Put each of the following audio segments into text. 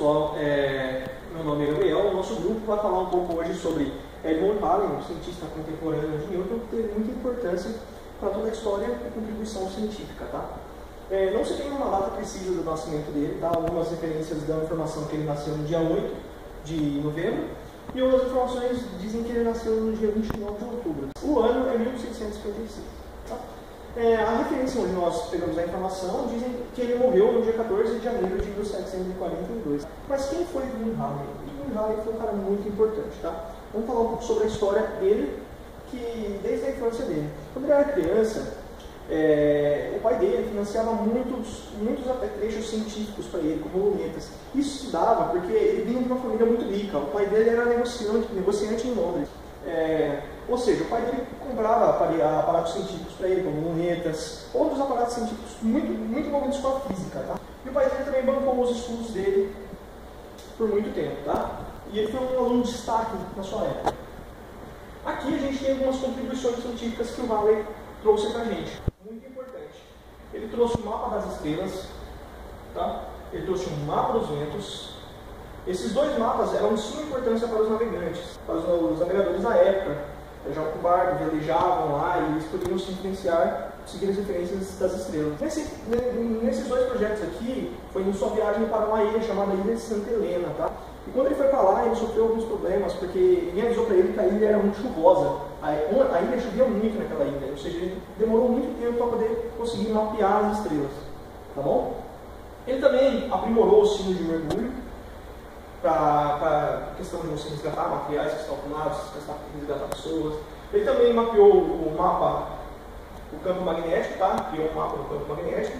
pessoal, meu nome é Gabriel. O nosso grupo vai falar um pouco hoje sobre Edmund Halley, um cientista contemporâneo de Newton, que teve muita importância para toda a história e contribuição científica. Tá? Não se tem uma data precisa do nascimento dele, tá? Algumas referências dão a informação que ele nasceu no dia 8 de novembro, e outras informações dizem que ele nasceu no dia 29 de outubro. O ano é 1655. Tá? A referência onde nós pegamos a informação dizem que ele morreu no dia 14 de janeiro de 1742. Mas quem foi Edmund Halley? Edmund Halley foi um cara muito importante. Tá? Vamos falar um pouco sobre a história dele, que desde a infância dele. Quando ele era criança, o pai dele financiava muitos apetrechos científicos para ele, como lunetas. Isso se dava porque ele vinha de uma família muito rica. O pai dele era negociante em Londres. Ou seja, o pai dele comprava aparatos científicos para ele, como lunetas, outros aparatos científicos muito envolvidos com a física. Tá? E o pai dele também bancou os estudos dele por muito tempo. Tá? E ele foi um aluno de destaque na sua época. Aqui a gente tem algumas contribuições científicas que o Halley trouxe para a gente. Muito importante. Ele trouxe um mapa das estrelas, tá? Ele trouxe um mapa dos ventos. Esses dois mapas eram de suma importância para os navegantes, para os navegadores da época. Viajavam com o barco, velejavam lá e eles poderiam se influenciar, seguir as referências das estrelas. Nesses dois projetos aqui, foi em sua viagem para uma ilha chamada Ilha de Santa Helena. Tá? E quando ele foi para lá, ele sofreu alguns problemas, porque ninguém avisou para ele que a ilha era muito chuvosa. A ilha chovia muito naquela ilha, ou seja, ele demorou muito tempo para poder conseguir mapear as estrelas. Tá bom? Ele também aprimorou o sino de mergulho, para a questão de você resgatar materiais que estão afumados, resgatar pessoas. Ele também mapeou o mapa, o campo magnético, tá? Criou um mapa do campo magnético.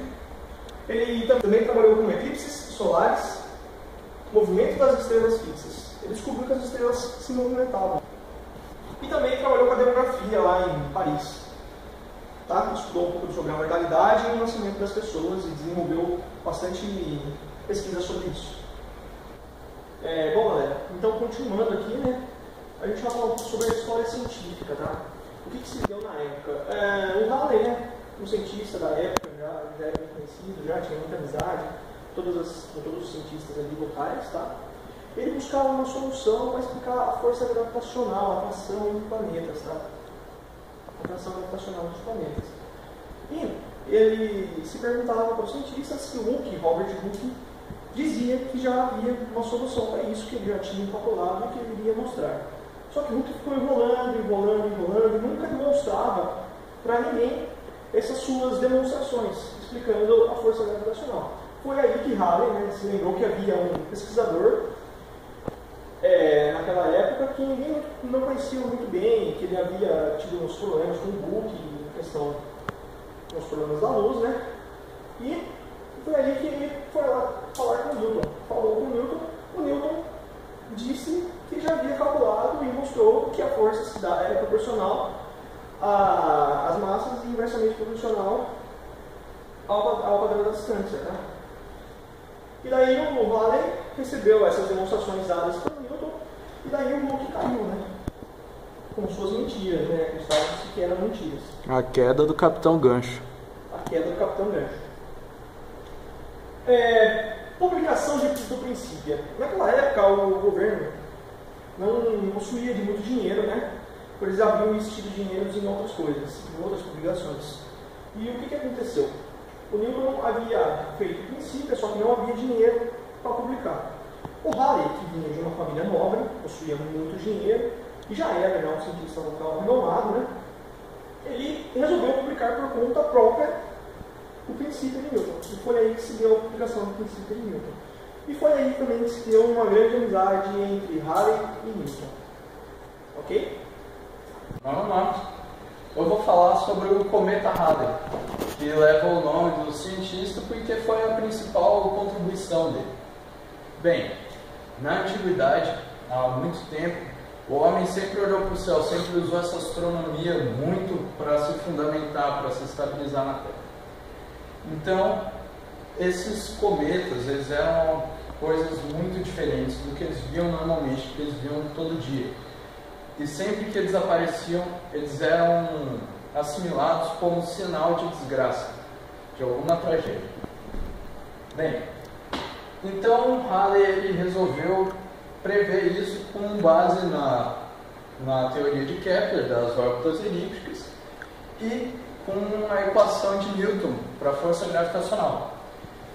Ele também trabalhou com eclipses solares, movimento das estrelas fixas. Ele descobriu que as estrelas se movimentavam. E também trabalhou com a demografia lá em Paris. Tá? Estudou um pouco sobre a mortalidade e o nascimento das pessoas e desenvolveu bastante pesquisa sobre isso. Bom, galera, então continuando aqui, né, a gente vai falar um pouco sobre a história científica, tá? O que se deu na época? O Halley, né, um cientista da época, já era bem conhecido, já tinha muita amizade com todos os cientistas ali locais, tá? Ele buscava uma solução para explicar a força gravitacional, a atração dos planetas, tá? A atração gravitacional dos planetas. E ele se perguntava para os cientistas se Robert Hooke, dizia que já havia uma solução para isso, que ele já tinha calculado e que ele iria mostrar. Só que Hooke ficou enrolando e nunca demonstrava para ninguém essas suas demonstrações, explicando a força gravitacional. Foi aí que Halley, né, se lembrou que havia um pesquisador naquela época que ninguém não conhecia muito bem, que ele havia tido uns problemas com o Hooke, em questão dos problemas da luz, né? E foi aí que ele foi lá falar com o Newton. Falou com o Newton disse que já havia calculado e mostrou que a força se dá era proporcional às massas e inversamente proporcional ao quadrado da distância. Tá? E daí o Halley recebeu essas demonstrações dadas pelo Newton e daí o Hooke caiu, né? Com suas mentiras, né? Acreditava-se que eram mentiras. A queda do Capitão Gancho. A queda do Capitão Gancho. Publicação do princípio. Naquela época o governo não possuía de muito dinheiro, né? Por eles haviam investido dinheiro em outras coisas, em outras publicações. E o que aconteceu? O Newton havia feito o princípio, só que não havia dinheiro para publicar. O Halley, que vinha de uma família nobre, possuía muito dinheiro e já era um cientista local renomado, né? Ele resolveu publicar por conta própria o princípio de Newton. E foi aí que se deu a publicação do princípio de Newton. E foi aí também que se deu uma grande amizade entre Halley e Newton. Ok? Vamos lá. Eu vou falar sobre o cometa Halley, que leva o nome do cientista porque foi a principal contribuição dele. Bem, na antiguidade, há muito tempo, o homem sempre olhou para o céu, sempre usou essa astronomia muito para se fundamentar, para se estabilizar na Terra. Então, esses cometas, eles eram coisas muito diferentes do que eles viam normalmente, que eles viam todo dia. E sempre que eles apareciam, eles eram assimilados como sinal de desgraça, de alguma tragédia. Bem, Então Halley ele resolveu prever isso com base na teoria de Kepler das órbitas elípticas e com a equação de Newton para a força gravitacional.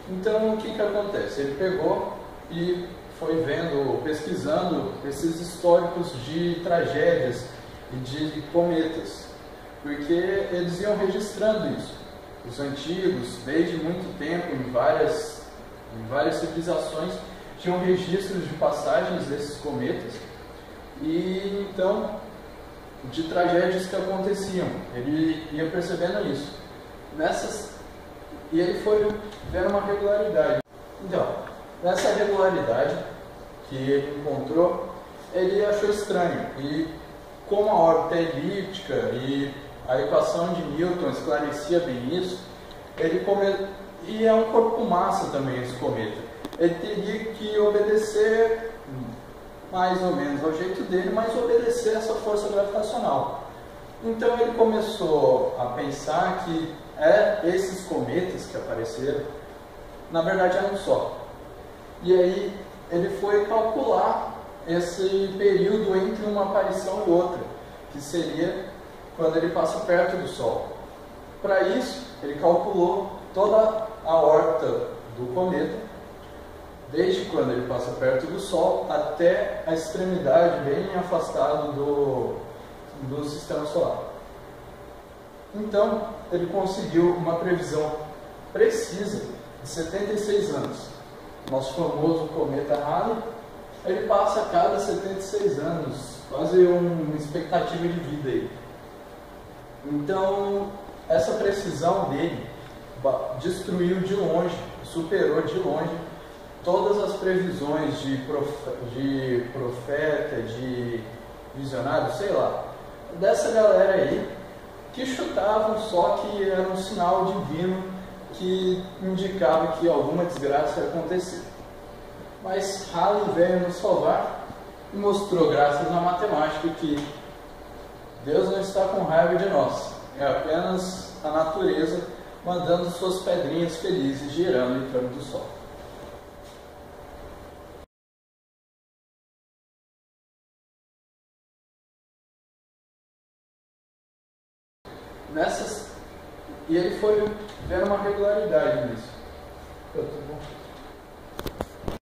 Então o que acontece? Ele pegou e foi vendo, pesquisando esses históricos de tragédias e de cometas, porque eles iam registrando isso. Os antigos, desde muito tempo, em várias civilizações, tinham registros de passagens desses cometas e então de tragédias que aconteciam. Ele ia percebendo isso. E ele foi vendo uma regularidade. Então, nessa regularidade que ele encontrou, ele achou estranho. E como a órbita é elíptica e a equação de Newton esclarecia bem isso, e é um corpo-massa também esse cometa. Ele teria que obedecer mais ou menos ao jeito dele, mas obedecer essa força gravitacional. Então ele começou a pensar que esses cometas que apareceram, na verdade eram um só. E aí ele foi calcular esse período entre uma aparição e outra, que seria quando ele passa perto do Sol. Para isso, ele calculou toda a órbita do cometa, desde quando ele passa perto do Sol até a extremidade bem afastada do sistema solar. Então, ele conseguiu uma previsão precisa de 76 anos. Nosso famoso cometa Halley, ele passa a cada 76 anos, quase uma expectativa de vida aí. Então, essa precisão dele destruiu de longe, superou de longe todas as previsões de profeta, de visionário, sei lá, dessa galera aí, que chutavam só que era um sinal divino que indicava que alguma desgraça ia acontecer. Mas Halley veio nos salvar e mostrou, graças à matemática, que Deus não está com raiva de nós, é apenas a natureza mandando suas pedrinhas felizes girando em torno do Sol. E ele foi vendo uma regularidade nisso. Tá bom.